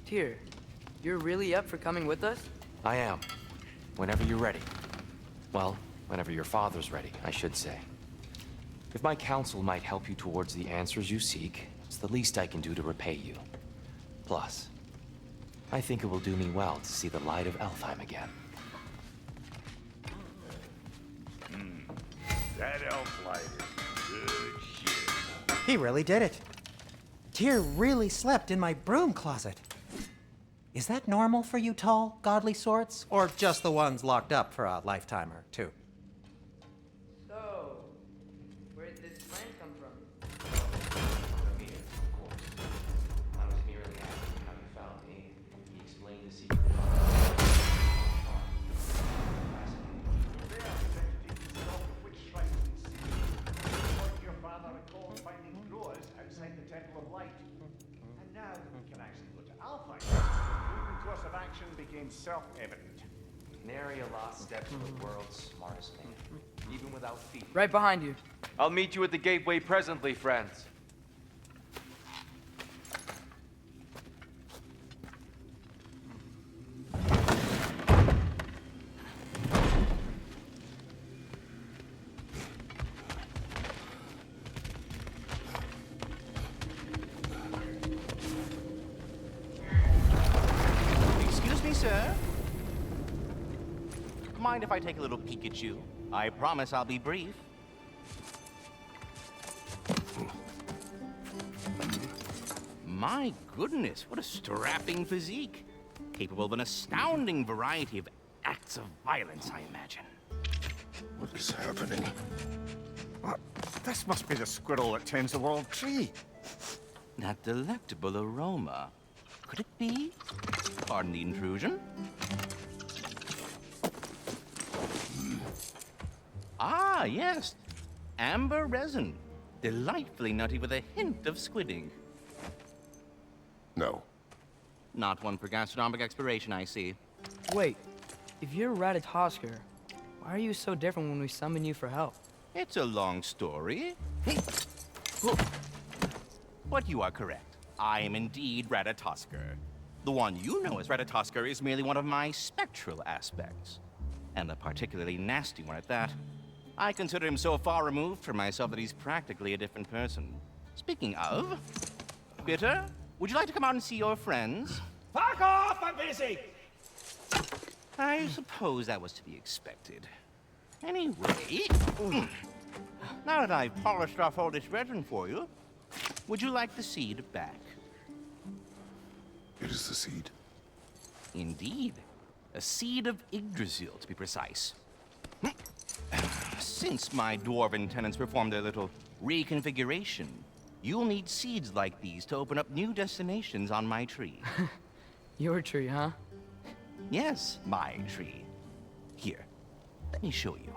Tyr, you're really up for coming with us? I am. Whenever you're ready. Well, whenever your father's ready, I should say. If my counsel might help you towards the answers you seek, it's the least I can do to repay you. Plus, I think it will do me well to see the light of Elfheim again. That elf light is good shit. He really did it. Tyr really slept in my broom closet. Is that normal for you tall, godly sorts? Or just the ones locked up for a lifetime or two? So, where did this plan come from? Amir, of course. I was merely asking how you found me. He explained the secret. Your father recalled finding growers outside the Temple of Light. And now we can actually go to Alpine. The course of action became self-evident. Nary a lost step to the world's smartest man, even without feet. Right behind you. I'll meet you at the gateway presently, friends. Excuse me, sir. Mind if I take a little peek at you? I promise I'll be brief. My goodness, what a strapping physique. Capable of an astounding variety of acts of violence, I imagine. What is happening? This must be the squirrel that tends the world tree. That delectable aroma. Could it be? Pardon the intrusion. Ah, yes. Amber resin. Delightfully nutty with a hint of squidding. No. Not one for gastronomic exploration, I see. Wait, if you're Ratatosker, why are you so different when we summon you for help? It's a long story. But you are correct. I am indeed Ratatosker. The one you know as Ratatosker is merely one of my spectral aspects. And a particularly nasty one at that. I consider him so far removed from myself that he's practically a different person. Speaking of, Bitter, would you like to come out and see your friends? Fuck off! I'm busy! I suppose that was to be expected. Anyway, now that I've polished off all this resin for you, would you like the seed back? It is the seed. Indeed. A seed of Yggdrasil, to be precise. Since my dwarven tenants performed their little reconfiguration, you'll need seeds like these to open up new destinations on my tree. Your tree, huh? Yes, my tree. Here, let me show you.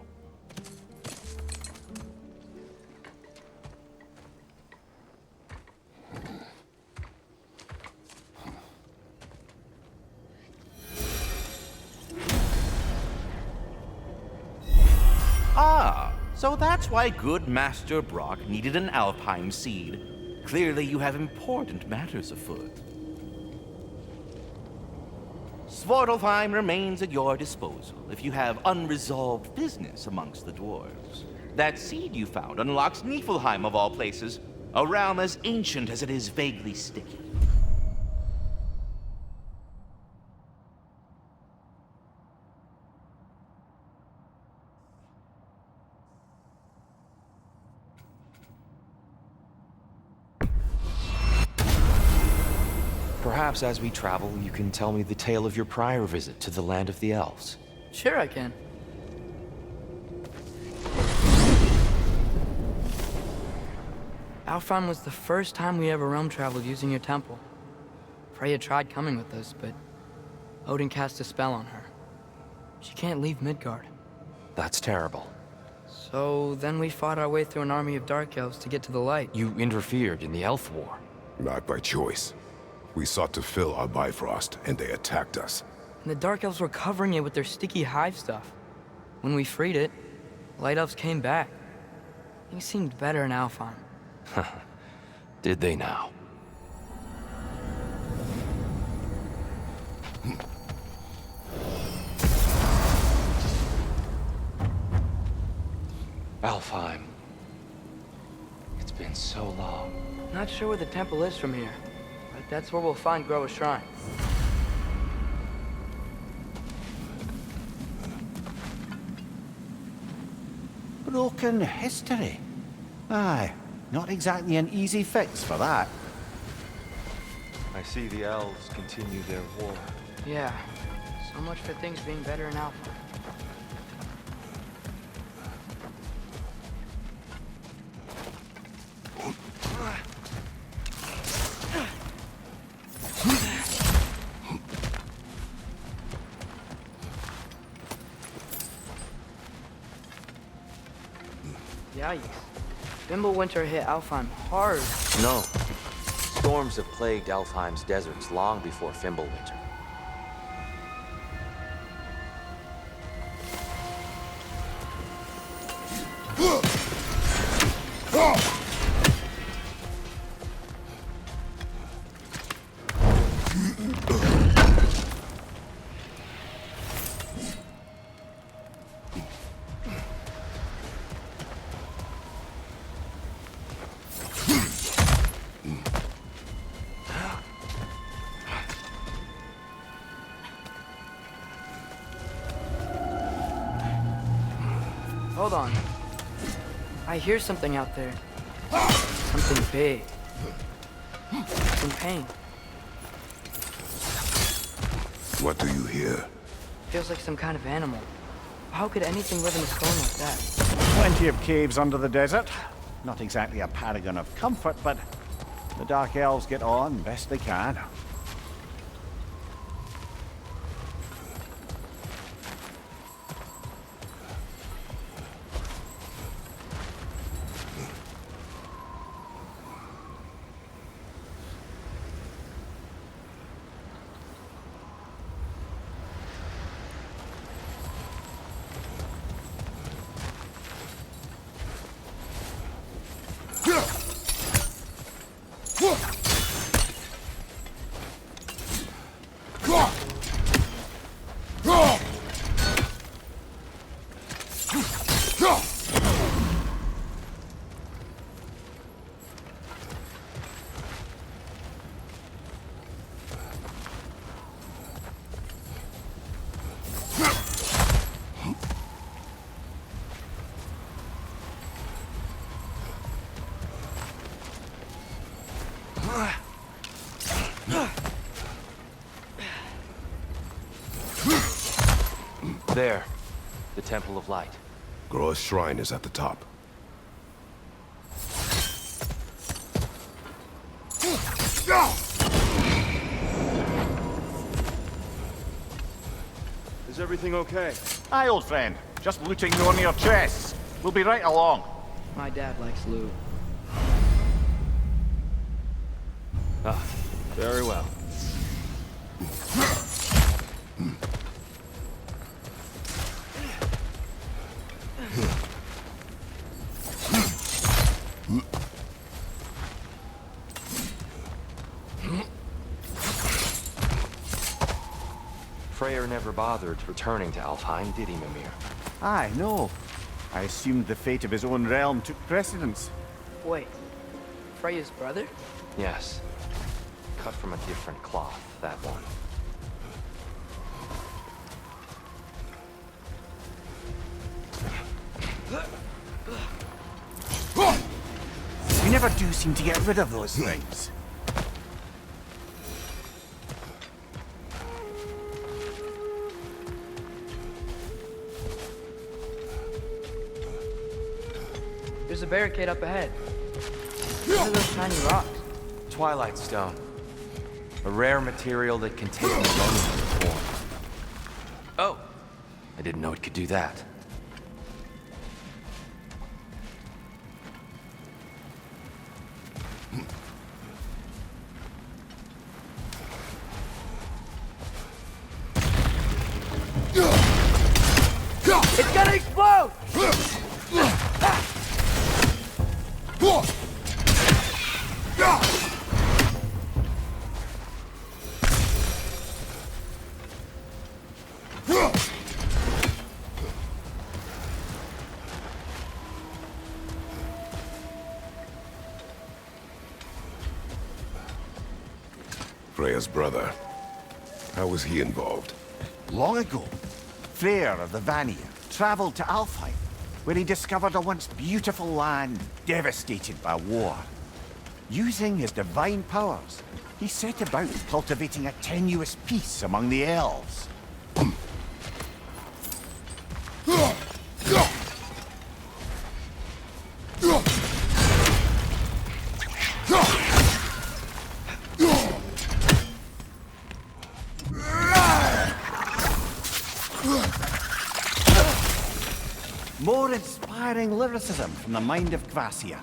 Ah, so that's why good Master Brock needed an Alpine seed. Clearly you have important matters afoot. Svartalfheim remains at your disposal if you have unresolved business amongst the dwarves. That seed you found unlocks Niflheim of all places, a realm as ancient as it is vaguely sticky. Perhaps as we travel, you can tell me the tale of your prior visit to the land of the elves. Sure I can. Alfheim was the first time we ever realm traveled using your temple. Freya tried coming with us, but Odin cast a spell on her. She can't leave Midgard. That's terrible. So then we fought our way through an army of dark elves to get to the light. You interfered in the elf war. Not by choice. We sought to fill our Bifrost, and they attacked us. And the dark elves were covering it with their sticky hive stuff. When we freed it, light elves came back. Things seemed better in Alfheim. Did they now? Alfheim. It's been so long. Not sure where the temple is from here, but that's where we'll find Groa's shrine. Broken history. Aye, not exactly an easy fix for that. I see the elves continue their war. Yeah, so much for things being better in Alpha. Yikes. Fimbulwinter hit Alfheim hard. No. Storms have plagued Alfheim's deserts long before Fimbulwinter. Hold on. I hear something out there. Something big. Some pain. What do you hear? Feels like some kind of animal. How could anything live in a stone like that? Plenty of caves under the desert. Not exactly a paragon of comfort, but the Dark Elves get on best they can. There. The Temple of Light. Groa's shrine is at the top. Is everything okay? Aye, old friend. Just looting on your chests. We'll be right along. My dad likes loot. Ah, very well. Freyr never bothered returning to Alfheim, did he, Mimir? Aye, no. I assumed the fate of his own realm took precedence. Wait. Freya's brother? Yes. Cut from a different cloth, that one. We never do seem to get rid of those things. There's a barricade up ahead. What are those tiny rocks? Twilight Stone. A rare material that can take millennia to form. Oh! I didn't know it could do that. It's gonna explode! Freya's brother. How was he involved? Long ago, Freyr of the Vanir traveled to Alfheim, where he discovered a once beautiful land devastated by war. Using his divine powers, he set about cultivating a tenuous peace among the elves. More inspiring lyricism from the mind of Kvasir.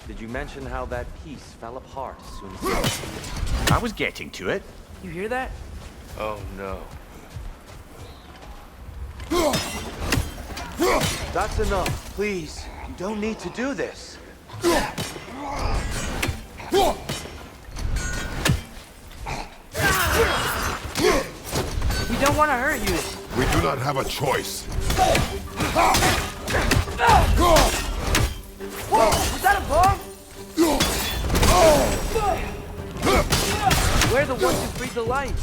Did you mention how that piece fell apart as soon as I was getting to it. You hear that? Oh no. That's enough, please. You don't need to do this. We don't want to hurt you. We do not have a choice. Whoa! Was that a bomb? We're the ones who breathe the light.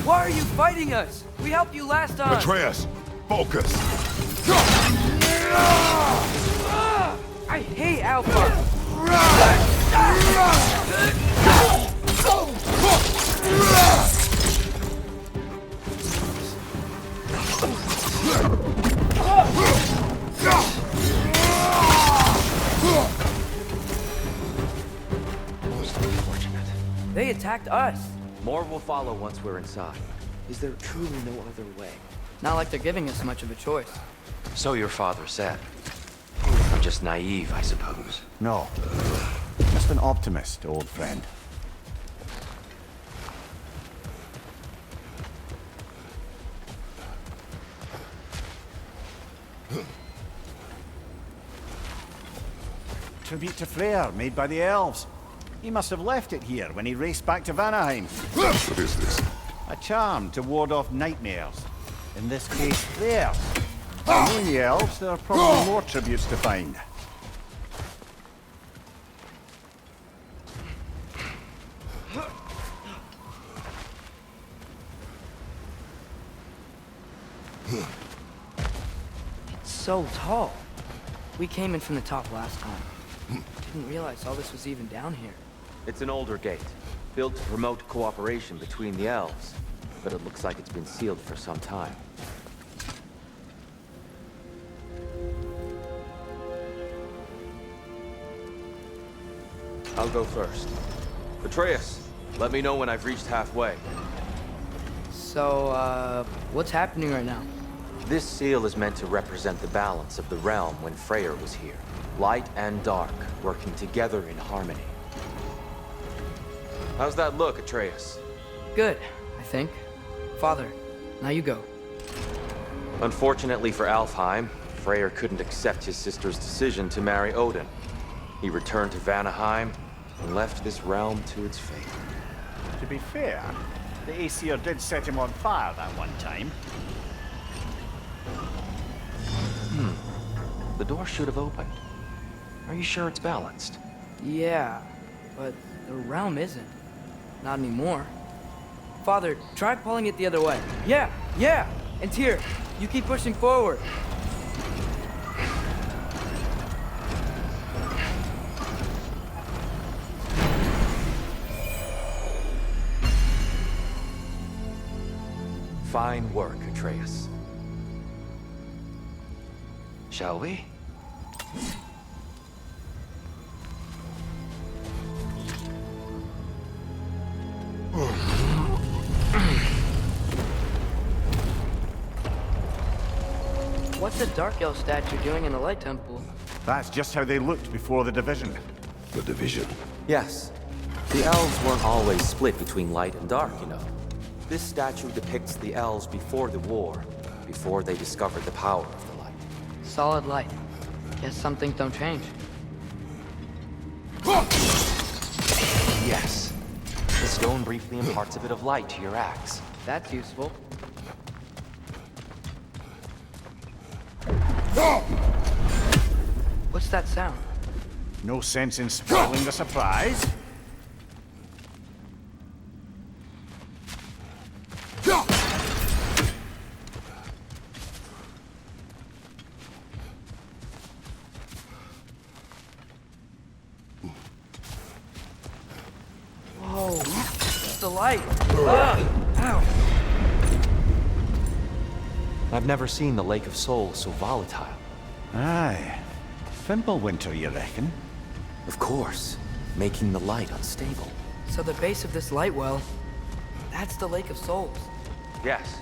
Why are you fighting us? We helped you last time. Atreus, focus. I hate Alpha. They attacked us. More will follow once we're inside. Is there truly no other way? Not like they're giving us much of a choice. So your father said. I'm just naive, I suppose. No. Just an optimist, old friend. tribute to Freyr made by the elves. He must have left it here when he raced back to Vanaheim. What is this? A charm to ward off nightmares. In this case, theirs. Knowing the elves, there are probably more tributes to find. It's so tall. We came in from the top last time. Didn't realize all this was even down here. It's an older gate, built to promote cooperation between the elves, but it looks like it's been sealed for some time. I'll go first. Atreus, let me know when I've reached halfway. So, what's happening right now? This seal is meant to represent the balance of the realm when Freyr was here. Light and dark, working together in harmony. How's that look, Atreus? Good, I think. Father, now you go. Unfortunately for Alfheim, Freyr couldn't accept his sister's decision to marry Odin. He returned to Vanaheim and left this realm to its fate. To be fair, the Aesir did set him on fire that one time. The door should have opened. Are you sure it's balanced? Yeah, but the realm isn't. Not anymore. Father, try pulling it the other way. Yeah! And Tyr, you keep pushing forward. Fine work, Atreus. Shall we? What's the Dark Elf statue doing in the Light Temple? That's just how they looked before the division. The division. Yes. The elves weren't always split between light and dark, you know. This statue depicts the elves before the war, before they discovered the power of the light. Solid light. Guess some things don't change. Yes. The stone briefly imparts a bit of light to your axe. That's useful. What's that sound? No sense in spoiling the surprise. Whoa, it's the light. Ow. I've never seen the Lake of Souls so volatile. Aye. Fimbulwinter, you reckon? Of course, making the light unstable. So the base of this light well, that's the Lake of Souls. Yes.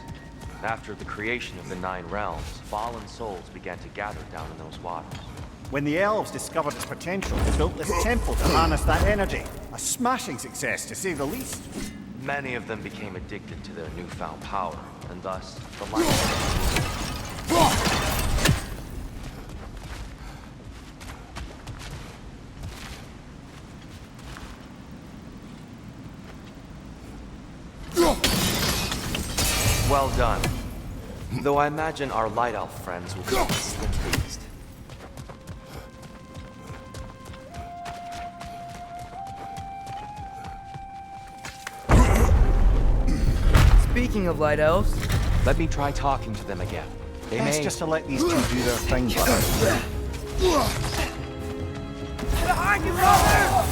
After the creation of the Nine Realms, fallen souls began to gather down in those waters. When the elves discovered its potential, they built this temple to harness that energy. A smashing success, to say the least. Many of them became addicted to their newfound power, and thus, the light... Well done. Though I imagine our Light Elf friends will be less than pleased. Speaking of light elves, Let me try talking to them again. They Best may... just to let these two do their thing first. Behind you, brother!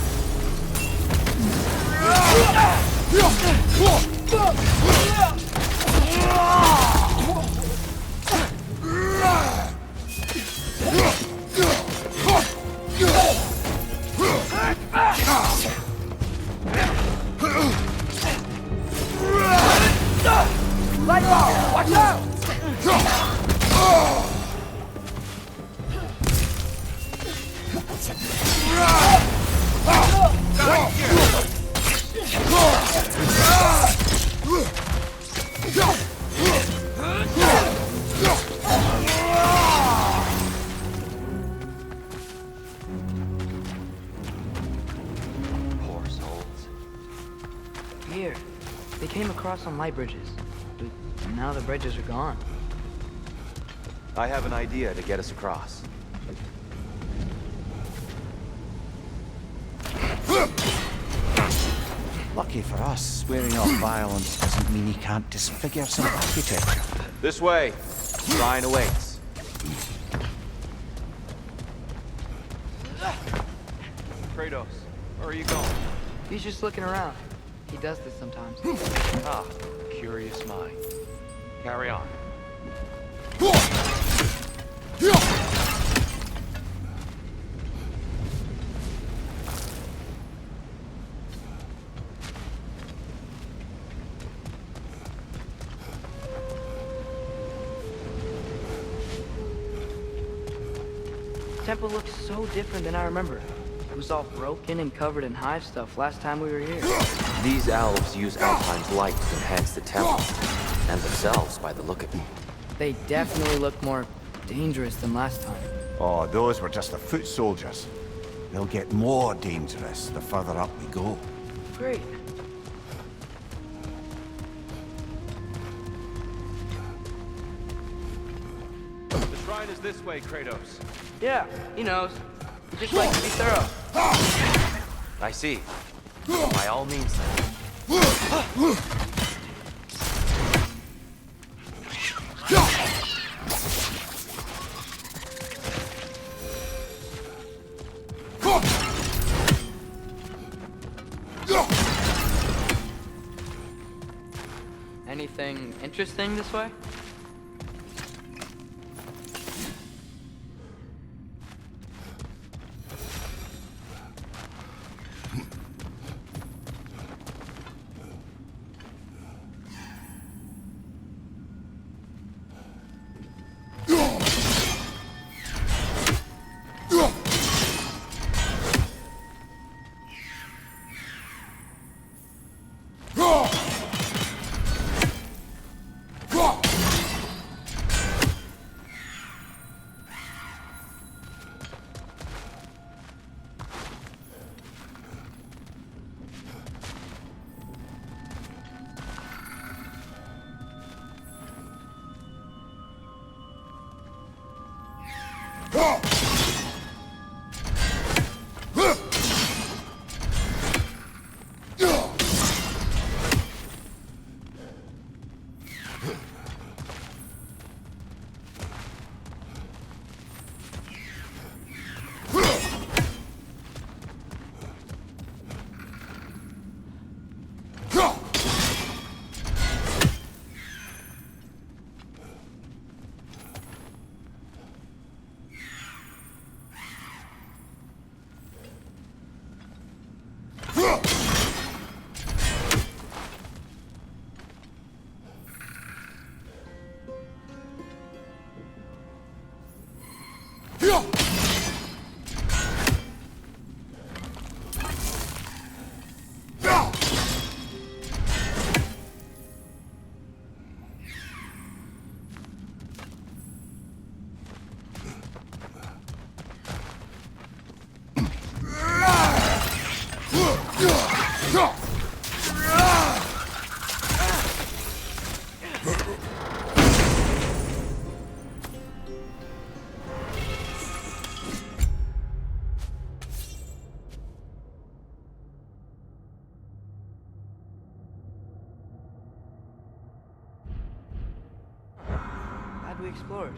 Light off! Watch out! They came across on light bridges, but now the bridges are gone. I have an idea to get us across. Lucky for us, swearing off violence doesn't mean he can't disfigure some architecture. This way. Shrine awaits. Kratos, where are you going? He's just looking around. He does this sometimes. Ah, curious mind. Carry on. The temple looks so different than I remember. It was all broken and covered in hive stuff last time we were here. These elves use Alpine's light to enhance the temple. And themselves, by the look of it. They definitely look more dangerous than last time. Oh, those were just the foot soldiers. They'll get more dangerous the further up we go. Great. The shrine is this way, Kratos. Yeah, he knows. He just likes to be thorough. I see. By all means, then. Anything interesting this way? Glad we explored.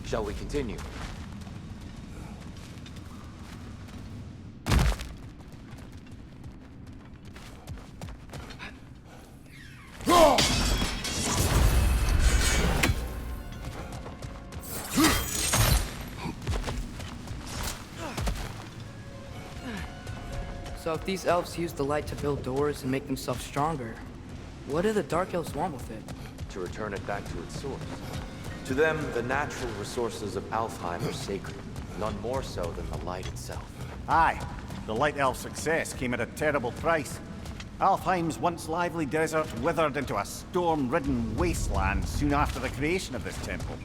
Shall we continue? So if these elves use the light to build doors and make themselves stronger, what do the Dark Elves want with it? To return it back to its source. To them, the natural resources of Alfheim are sacred, none more so than the light itself. Aye, the Light Elf's success came at a terrible price. Alfheim's once lively desert withered into a storm-ridden wasteland soon after the creation of this temple.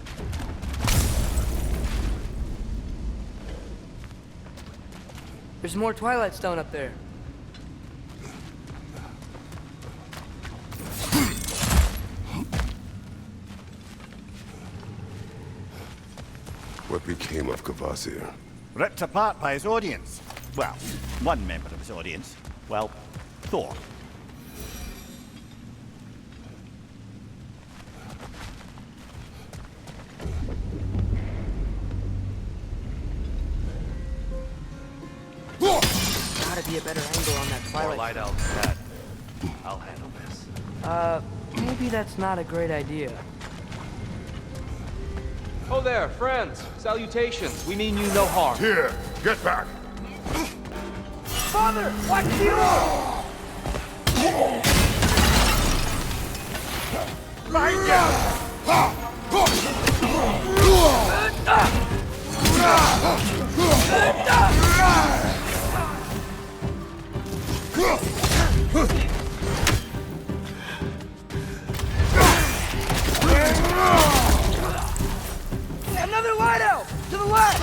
There's more Twilight Stone up there. What became of Kvasir? Ripped apart by his audience. Well, one member of his audience. Well, Thor. Gotta be a better angle on that More Twilight. light elves dead. I'll handle this. Maybe that's not a great idea. Oh there, friends. Salutations. We mean you no harm. Here, get back! Father, watch you! Lie down! Another light elf! To the left!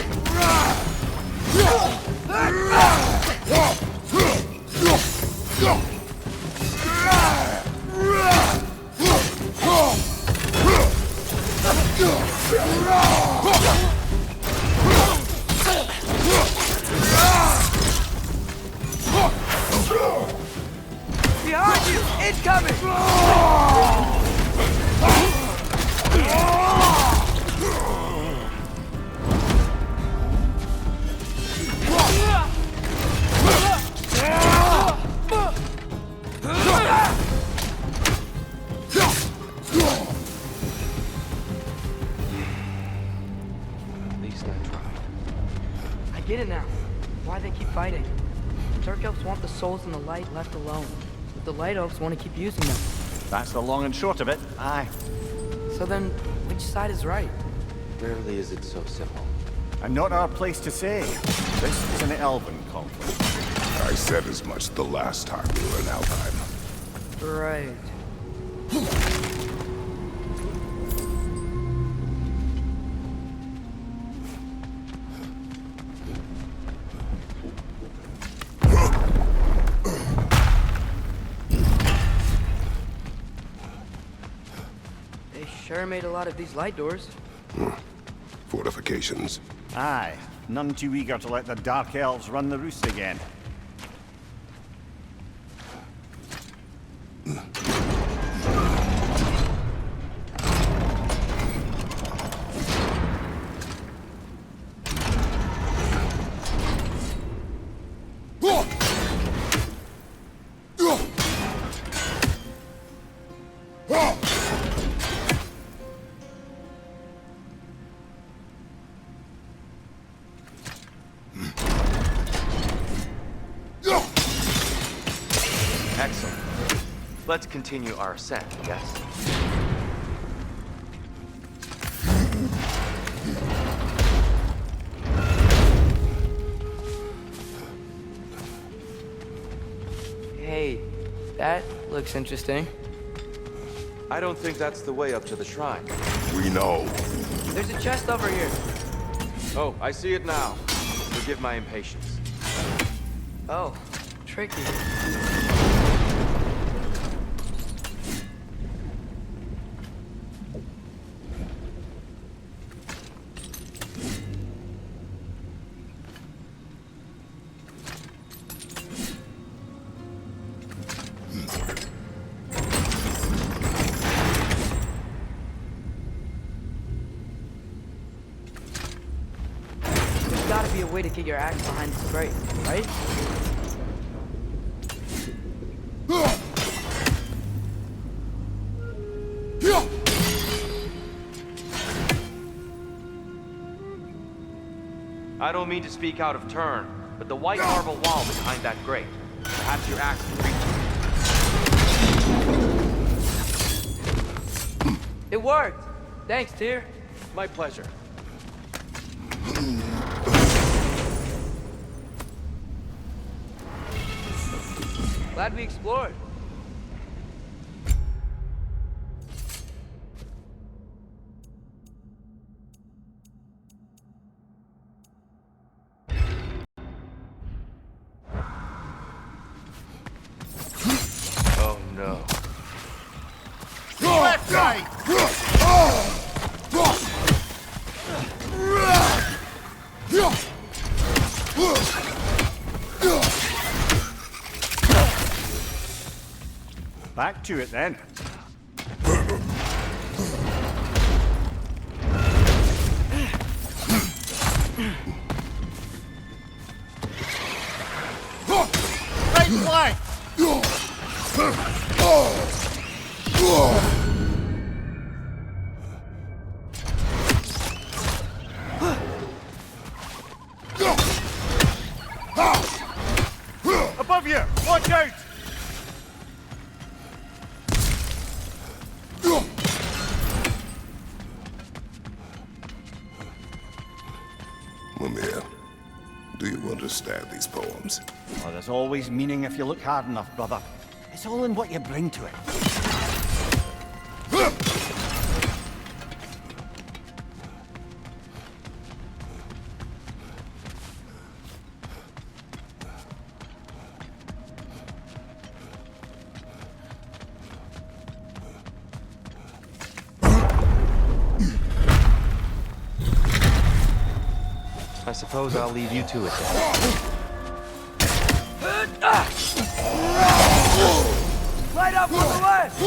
Behind you! Incoming! At least I tried. I get it now. Why they keep fighting. The Dark Elves want the souls and the light left alone. But the Light Elves want to keep using them. That's the long and short of it. Aye. So then, which side is right? Rarely is it so simple. And not our place to say. This is an elven conflict. I said as much the last time we were in Alfheim. Right. They sure made a lot of these light doors. Fortifications. Aye. None too eager to let the Dark Elves run the roost again. Excellent. Let's continue our ascent, yes? Hey, that looks interesting. I don't think that's the way up to the shrine. We know. There's a chest over here. Oh, I see it now. Forgive my impatience. Oh, tricky. way to get your axe behind this grate, right? I don't mean to speak out of turn, but the white marble wall behind that grate. Perhaps your axe can reach it. It worked! Thanks, Tyr. My pleasure. Glad we explored. Oh no. Left, right! Back to it then. Right flank! Above you! Watch out! Mimir, do you understand these poems? Oh, there's always meaning if you look hard enough, brother. It's all in what you bring to it. I suppose I'll leave you to it then. Light up from the left!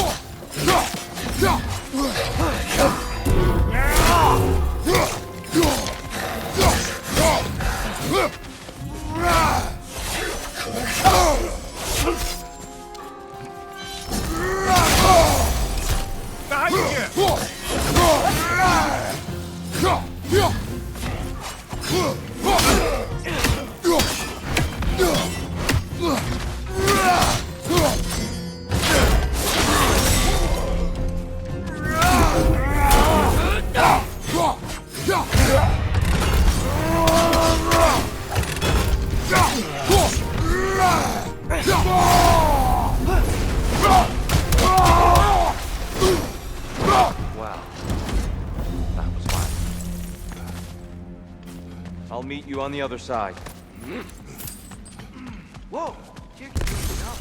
Behind you! Wow. That was fun. I'll meet you on the other side. Whoa! Tyr keeps moving up.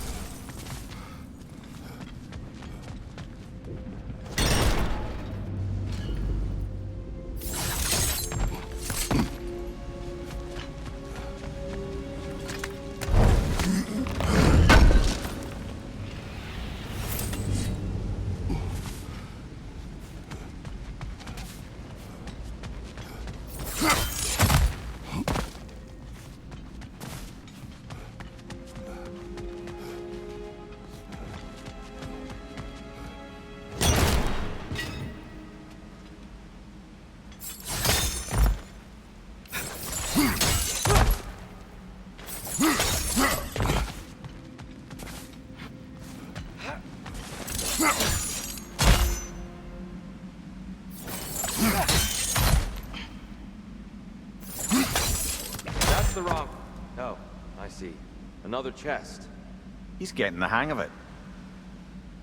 That's the wrong... Oh, I see. Another chest. He's getting the hang of it.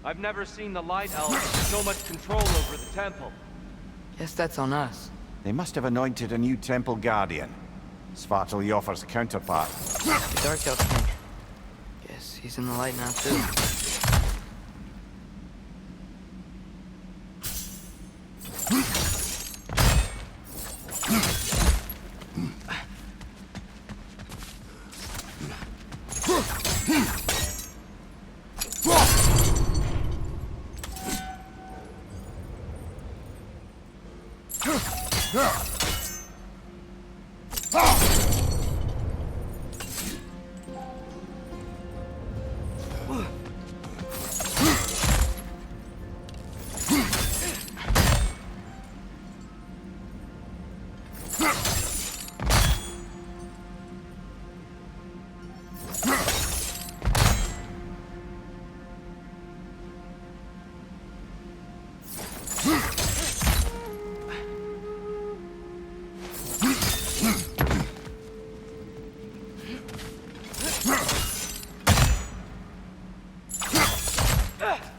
I've never seen the Light Elves with so much control over the temple. Guess that's on us. They must have anointed a new temple guardian. Svartaljofar's counterpart. The Dark Elf King. Guess he's in the light now, too.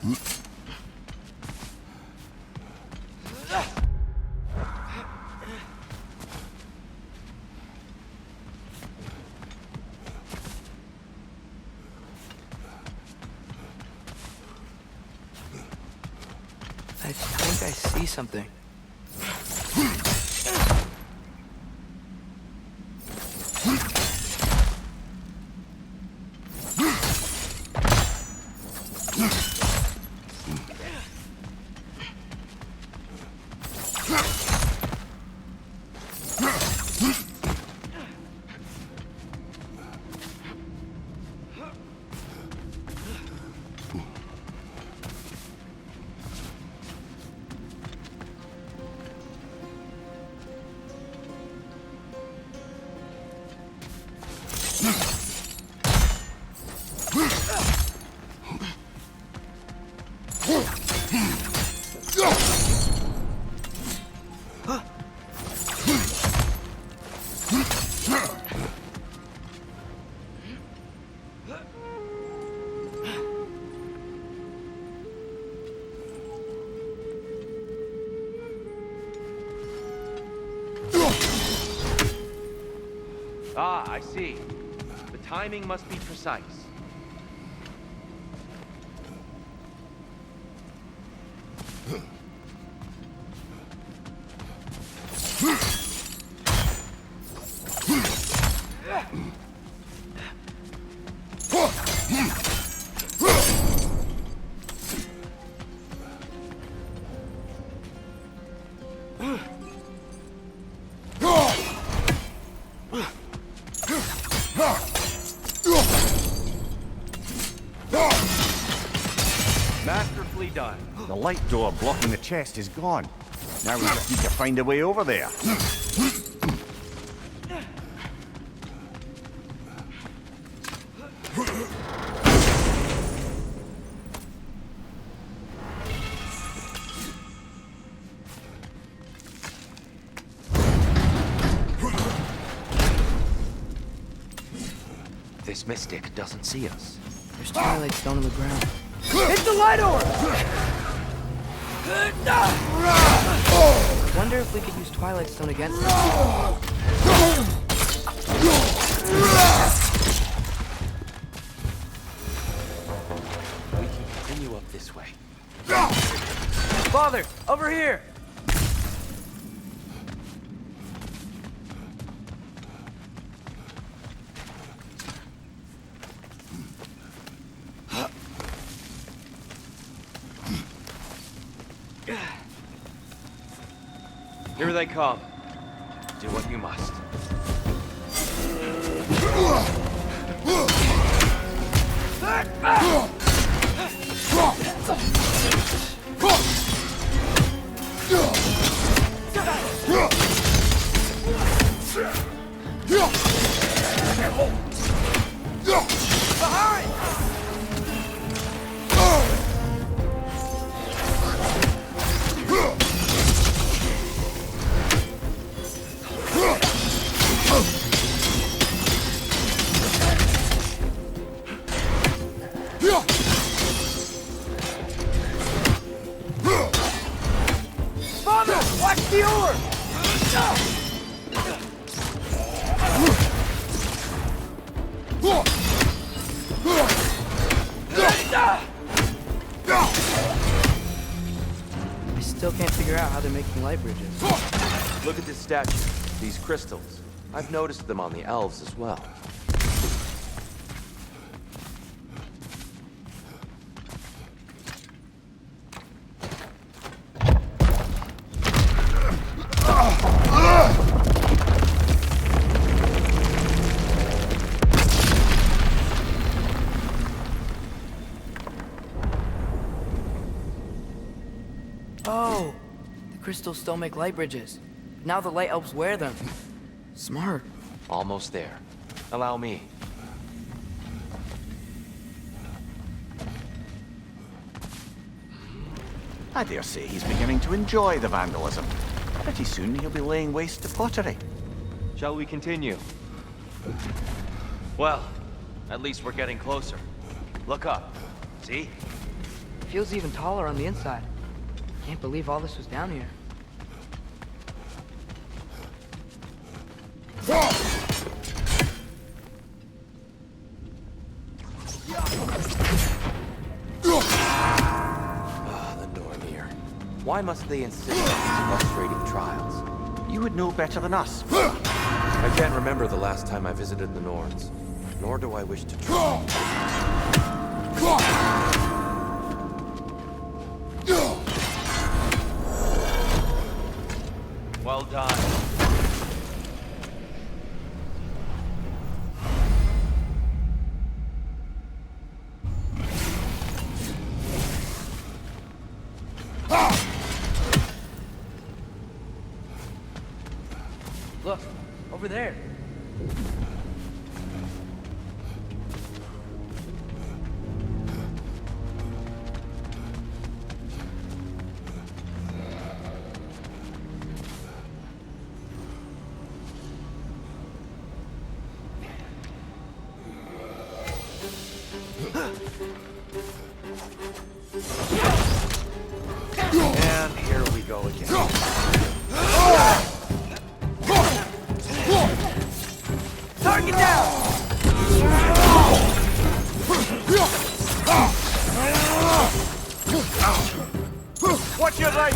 I think I see something. Ah, I see. The timing must be precise. Masterfully done. The light door blocking the chest is gone. Now we just need to find a way over there. This mystic doesn't see us. There's twilight stone on the ground. Hit the light orb! Wonder if we could use twilight stone against them. We can continue up this way. Father, over here! Here they come. Do what you must. Father, watch the orb! I still can't figure out how they're making light bridges. Look at this statue. These crystals. I've noticed them on the elves as well. Oh! The crystals still make light bridges. Now the light elves wear them. Smart. Almost there. Allow me. I dare say he's beginning to enjoy the vandalism. Pretty soon he'll be laying waste to pottery. Shall we continue? Well, at least we're getting closer. Look up. See? feels even taller on the inside. Can't believe all this was down here. The Nornir. Why must they insist on these frustrating trials? You would know better than us. I can't remember the last time I visited the Norns, nor do I wish to try. Well done. Look, over there. And here we go again. Target down! Watch your right!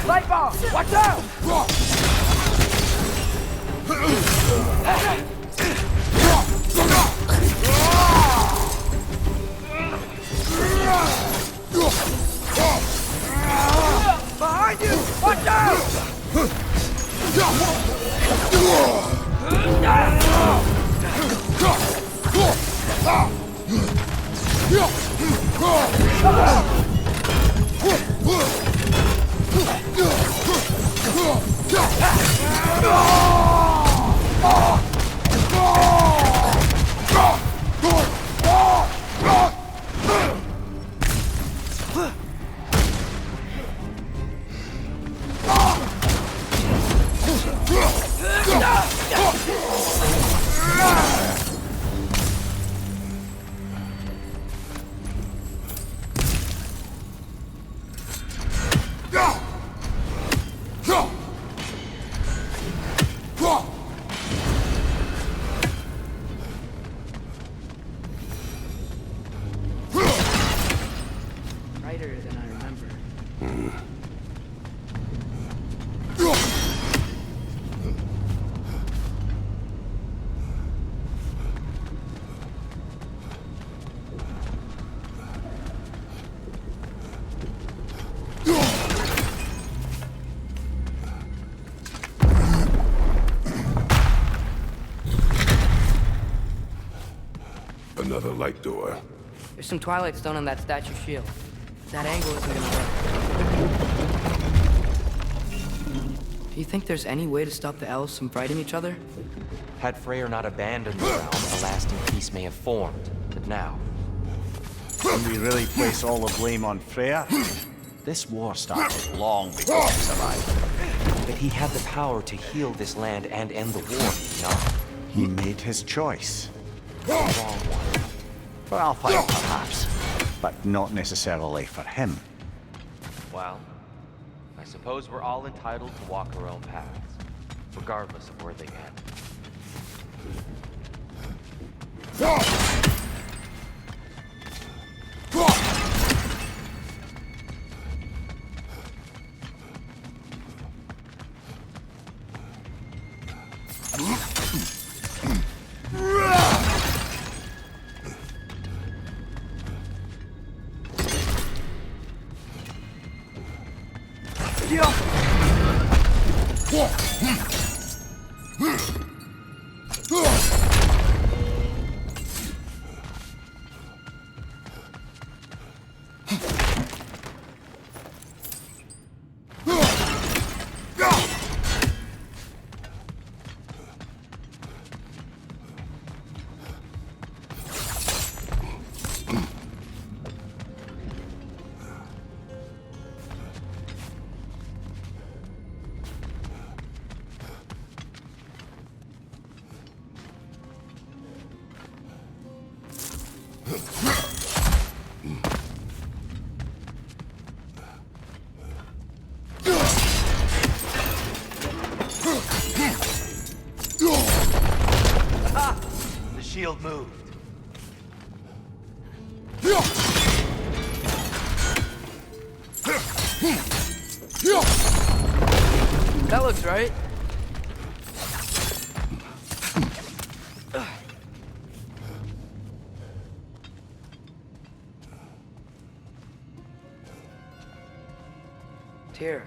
Light bomb! Watch out! Behind you! Watch out! Brighter than I remember. Another light door. There's some Twilight Stone on that statue shield. That angle isn't gonna work. Do you think there's any way to stop the elves from fighting each other? Had Freyr not abandoned the realm, a lasting peace may have formed. But now, Can we really place all the blame on Freyr? This war started long before he survived. but he had the power to heal this land and end the war, did he not? He made his choice. The wrong one. For Alfheim, perhaps, but not necessarily for him. Well, I suppose we're all entitled to walk our own paths, regardless of where they end. The shield moved. That looks right. Tyr,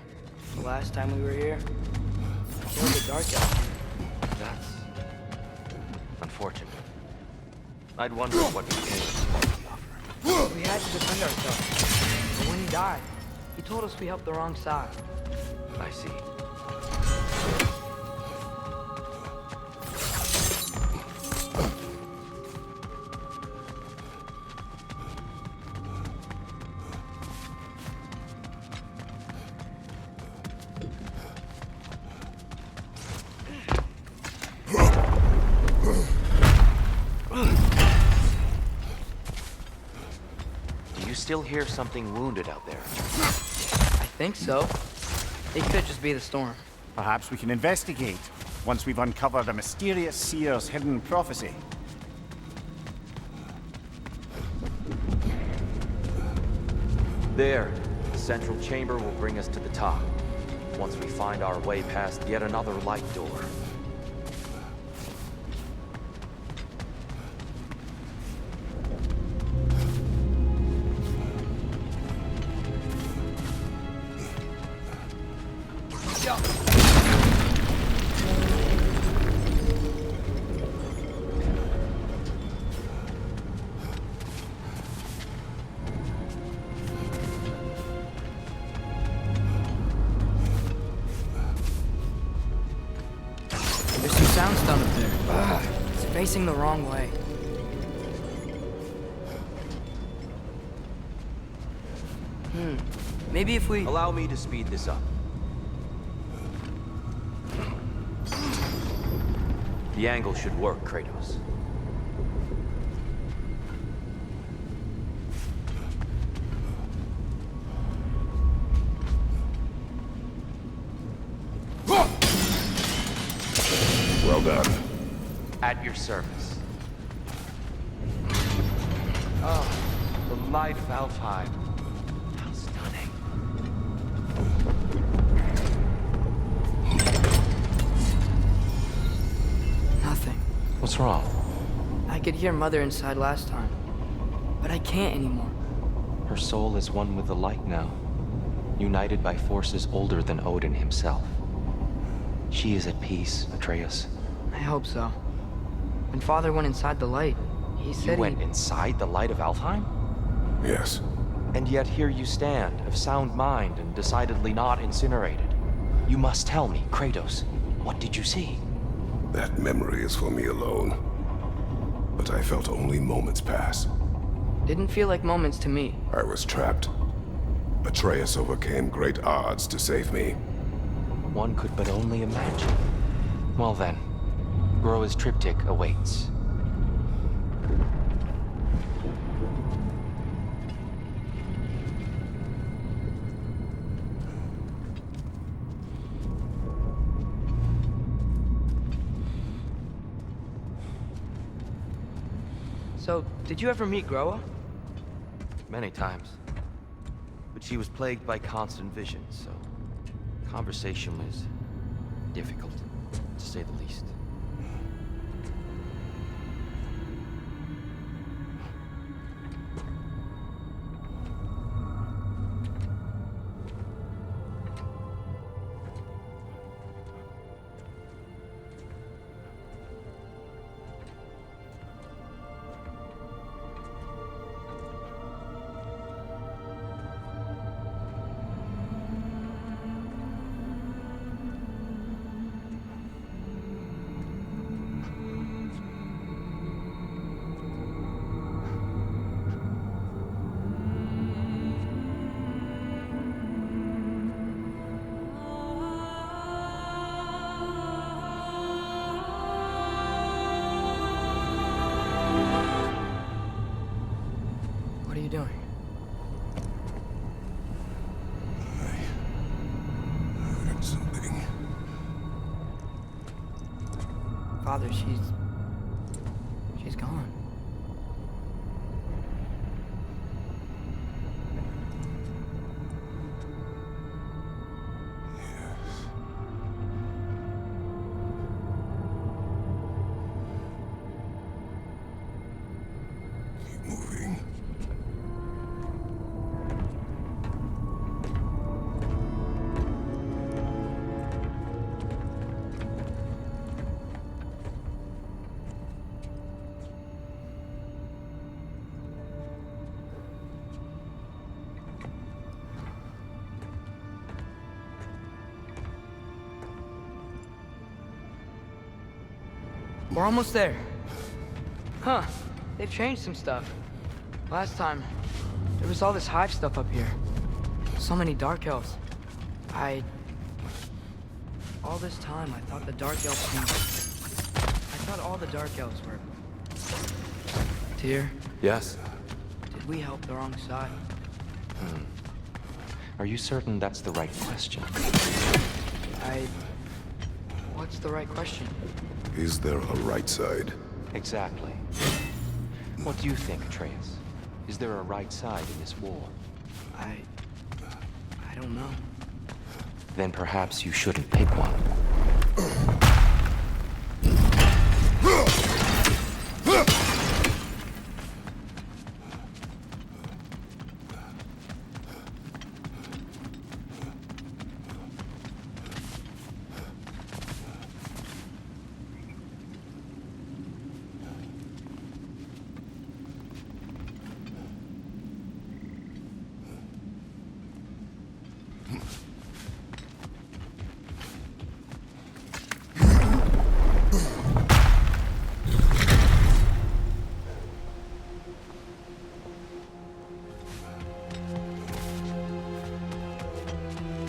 the last time we were here, there was a dark elf. That's unfortunate. I'd wondered what became of the offer. We had to defend ourselves. But when he died, he told us we helped the wrong side. I see. Do you still hear something wounded out there? I think so. It could just be the storm. Perhaps we can investigate once we've uncovered a mysterious seer's hidden prophecy. There, the central chamber will bring us to the top. Once we find our way past yet another light door. There's some soundstone up there. It's facing the wrong way. Maybe if we... Allow me to speed this up. The angle should work, Kratos. Well done. At your service. Oh, the light of Alfheim. How stunning. Nothing. What's wrong? I could hear Mother inside last time, but I can't anymore. Her soul is one with the light now, united by forces older than Odin himself. She is at peace, Atreus. I hope so. When Father went inside the light, he You said went inside the light of Alfheim? Yes. And yet here you stand, of sound mind and decidedly not incinerated. You must tell me, Kratos, what did you see? That memory is for me alone. But I felt only moments pass. Didn't feel like moments to me. I was trapped. Atreus overcame great odds to save me. One could but only imagine. Well then, Groa's triptych awaits. So, did you ever meet Groa? Many times. But she was plagued by constant visions, so conversation was difficult, to say the least. Father, she's gone. Keep moving. We're almost there. Huh. They've changed some stuff. Last time, there was all this hive stuff up here. So many Dark Elves. All this time, I thought the Dark Elves knew. I thought all the Dark Elves were... Tyr, Yes? did we help the wrong side? Are you certain that's the right question? What's the right question? Is there a right side? Exactly. What do you think, Atreus? Is there a right side in this war? I don't know. Then perhaps you shouldn't pick one.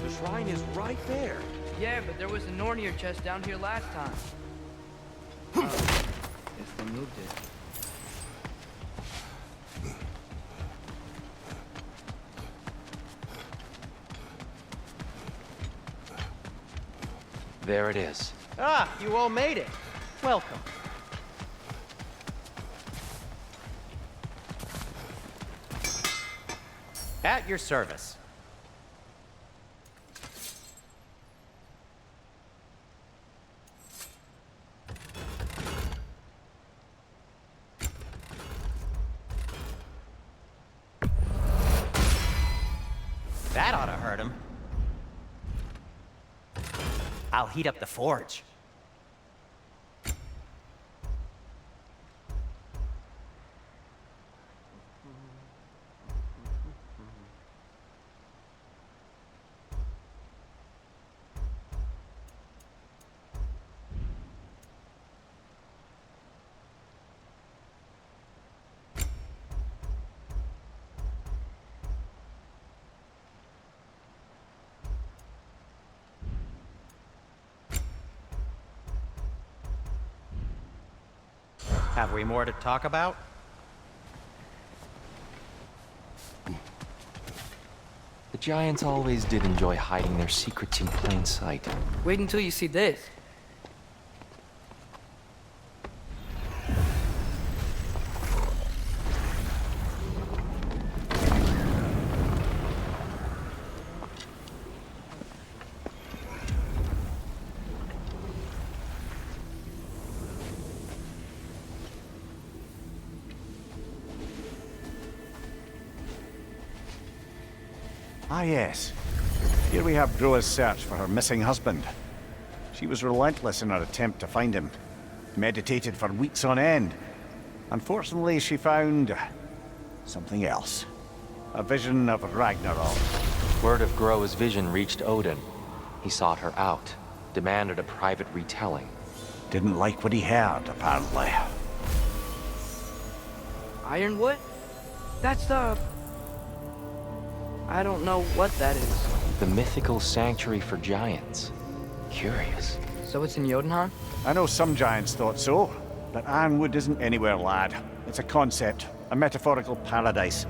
The shrine is right there. Yeah, but there was a Nornir chest down here last time. Oh, guess they moved it. There it is. Ah, you all made it. Welcome. At your service. That ought to hurt him. I'll heat up the forge. Have we more to talk about? The giants always did enjoy hiding their secrets in plain sight. Wait until you see this. Ah, yes. Here we have Groa's search for her missing husband. She was relentless in her attempt to find him. Meditated for weeks on end. Unfortunately, she found... something else. A vision of Ragnarok. Word of Groa's vision reached Odin. He sought her out, demanded a private retelling. Didn't like what he heard, apparently. Ironwood? That's the... I don't know what that is. The mythical sanctuary for giants. Curious. So it's in Jotunheim? I know some giants thought so, but Ironwood isn't anywhere, lad. It's a concept, a metaphorical paradise.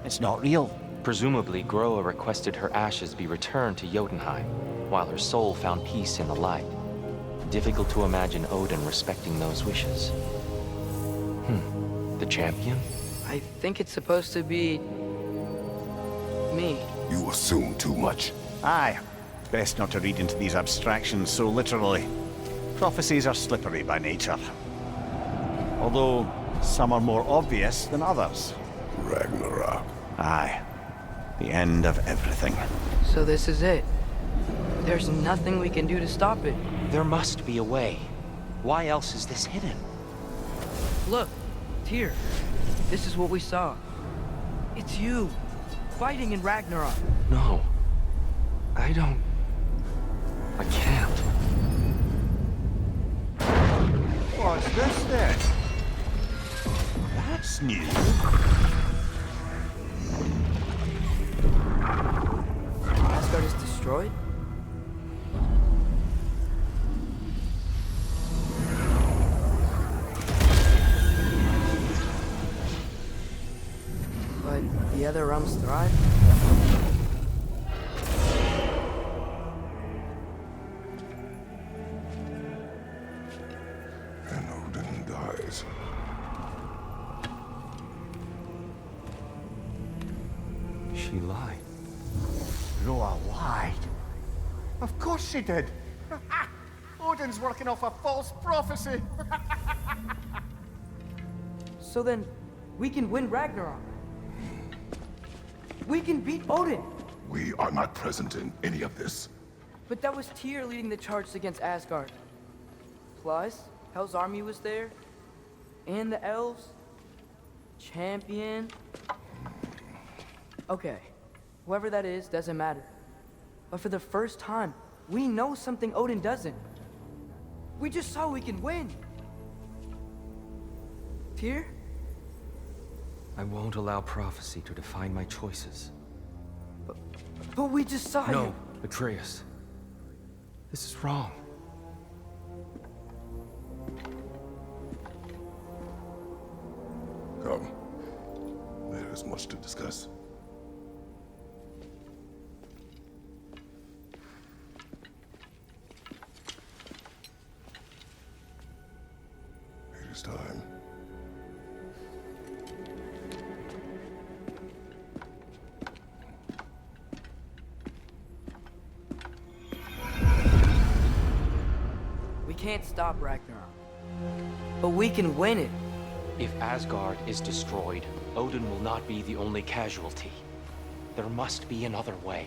It's not real. Presumably, Groa requested her ashes be returned to Jotunheim, while her soul found peace in the light. Difficult to imagine Odin respecting those wishes. The champion? I think it's supposed to be... me. You assume too much. Aye. Best not to read into these abstractions so literally. Prophecies are slippery by nature. Although, some are more obvious than others. Ragnarok. Aye. The end of everything. So this is it. There's nothing we can do to stop it. There must be a way. Why else is this hidden? Look, Tyr. This is what we saw. It's you, fighting in Ragnarok. No. I don't... I can't. What's this then? That's new. Asgard is destroyed? But the other realms thrive? And Odin dies. She lied. Roa lied. Of course she did. Odin's working off a false prophecy. So then, we can win Ragnarok. We can beat Odin. We are not present in any of this. But that was Tyr leading the charge against Asgard. Plus, Hell's army was there. And the elves. Champion. Okay, whoever that is doesn't matter. But for the first time, we know something Odin doesn't. We just saw we can win. Tyr? I won't allow prophecy to define my choices. But we just saw No, you. Atreus. This is wrong. Come. There is much to discuss. It is time. We can't stop Ragnarok. But we can win it. If Asgard is destroyed, Odin will not be the only casualty. There must be another way.